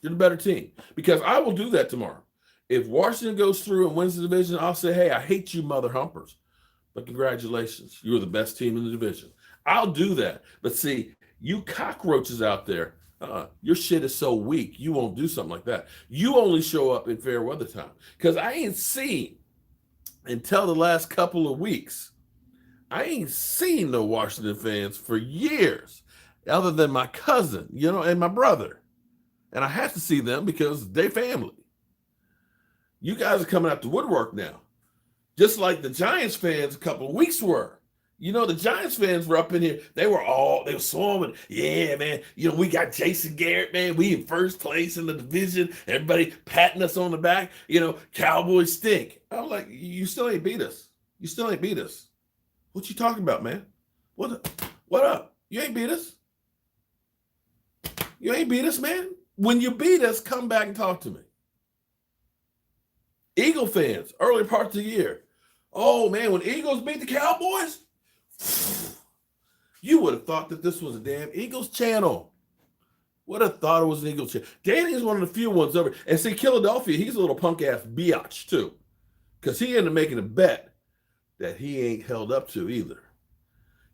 You're the better team. Because I will do that tomorrow. If Washington goes through and wins the division, I'll say, hey, I hate you mother humpers. But congratulations. You're the best team in the division. I'll do that. But see, you cockroaches out there, your shit is so weak, you won't do something like that. You only show up in fair weather time. Because I ain't seen, until the last couple of weeks, I ain't seen no Washington fans for years, other than my cousin, and my brother. And I have to see them because they family. You guys are coming out the woodwork now. Just like the Giants fans a couple of weeks were. The Giants fans were up in here. They were swarming. Yeah, man. We got Jason Garrett, man. We in first place in the division. Everybody patting us on the back. Cowboys stink. I'm like, you still ain't beat us. What you talking about, man? What up? You ain't beat us. Man. When you beat us, come back and talk to me. Eagle fans, early part of the year. Oh, man, when Eagles beat the Cowboys, you would have thought that this was a damn Eagles channel. Would have thought it was an Eagles channel. Danny is one of the few ones over. And see, Philadelphia, he's a little punk-ass biatch, too. Because he ended up making a bet that he ain't held up to either.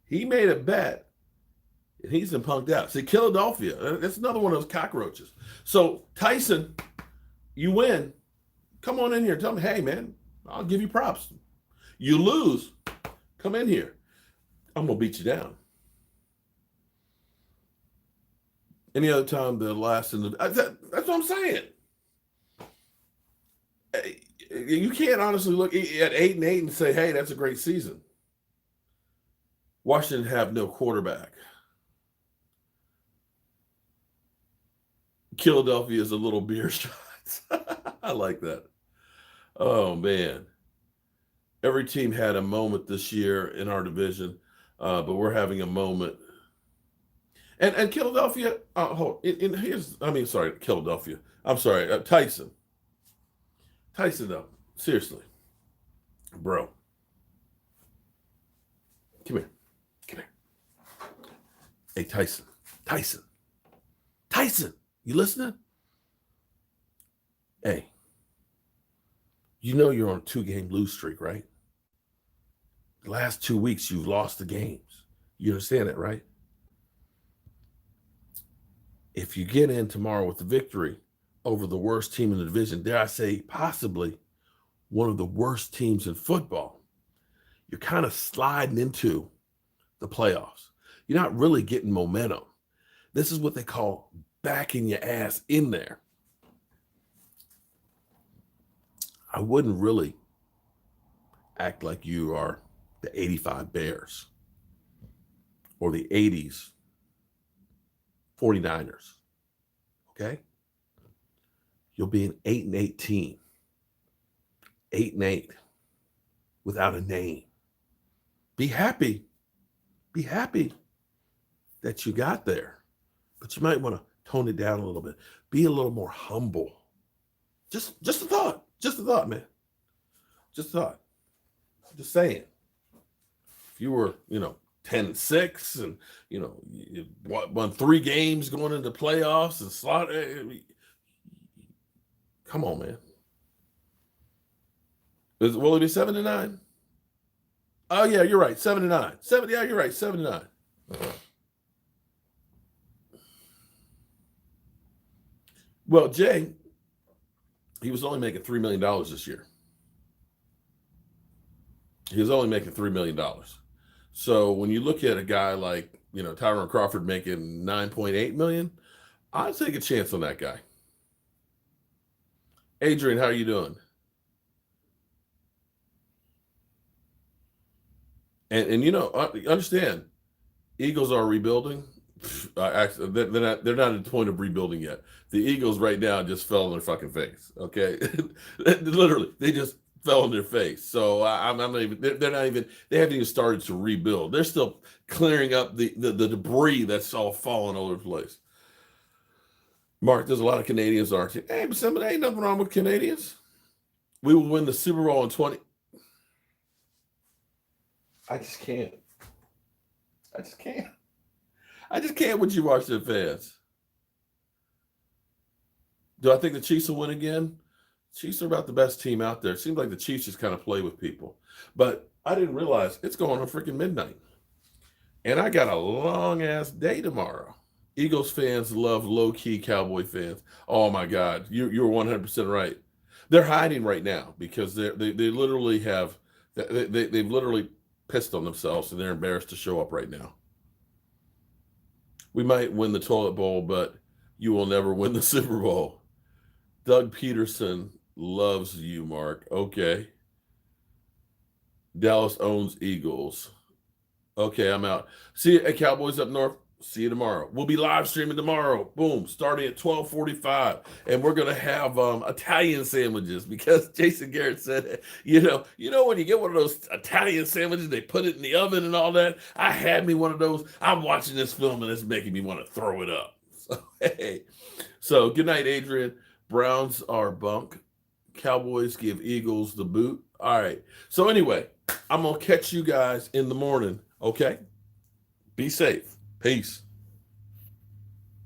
He made a bet, and he's been punked out. See, Philadelphia, that's another one of those cockroaches. So, Tyson, you win. Come on in here. Tell me, hey, man, I'll give you props. You lose, come in here. I'm going to beat you down. Any other time the last in the... That's what I'm saying. You can't honestly look at 8-8 and say, hey, that's a great season. Washington have no quarterback. Philadelphia is a little beer shot. I like that. Oh, man. Every team had a moment this year in our division, but we're having a moment And Philadelphia, Philadelphia. I'm sorry, Tyson. Tyson, though, seriously, bro, come here, come here. Hey, Tyson, you listening? Hey, you know you're on a 2-game lose streak, right? The last 2 weeks, you've lost the games. You understand that, right? If you get in tomorrow with the victory over the worst team in the division, dare I say, possibly one of the worst teams in football, you're kind of sliding into the playoffs. You're not really getting momentum. This is what they call backing your ass in there. I wouldn't really act like you are the 85 Bears or the 80s 49ers. Okay? You'll be an 8-18. 8-8 without a name. Be happy. Be happy that you got there. But you might want to tone it down a little bit. Be a little more humble. Just a thought. Just a thought, man. Just a thought. Just saying. If you were, 10-6 and, you won 3 games going into playoffs and come on, man. Will it be 7-9? Oh, yeah, you're right. 7-9. Yeah, you're right. 7-9. Well, Jay, he was only making $3 million this year. He was only making $3 million. So when you look at a guy like, Tyrone Crawford making $9.8 million, I'd take a chance on that guy. Adrian, how are you doing? And understand, Eagles are rebuilding. Actually, they're not at the point of rebuilding yet. The Eagles right now just fell on their fucking face. Okay, literally, they just fell on their face. So I'm not even. They're not even. They haven't even started to rebuild. They're still clearing up the debris that's all falling all over the place. Mark, there's a lot of Canadians, aren't you? Hey, but somebody ain't nothing wrong with Canadians. We will win the Super Bowl in 20. I just can't. I just can't with you Washington fans. Do I think the Chiefs will win again? Chiefs are about the best team out there. It seems like the Chiefs just kind of play with people. But I didn't realize it's going on freaking midnight. And I got a long-ass day tomorrow. Eagles fans love low-key Cowboy fans. Oh, my God. You're 100% right. They're hiding right now because they literally have – they've literally pissed on themselves and they're embarrassed to show up right now. We might win the toilet bowl, but you will never win the Super Bowl. Doug Peterson loves you, Mark. Okay. Dallas owns Eagles. Okay, I'm out. See you at Cowboys Up North. See you tomorrow. We'll be live streaming tomorrow. Boom, starting at 12:45. And we're going to have Italian sandwiches because Jason Garrett said, you know when you get one of those Italian sandwiches, they put it in the oven and all that. I had me one of those. I'm watching this film and it's making me want to throw it up. So, hey. So, good night, Adrian. Browns are bunk. Cowboys give Eagles the boot. All right. So, anyway, I'm going to catch you guys in the morning, okay? Be safe. Peace.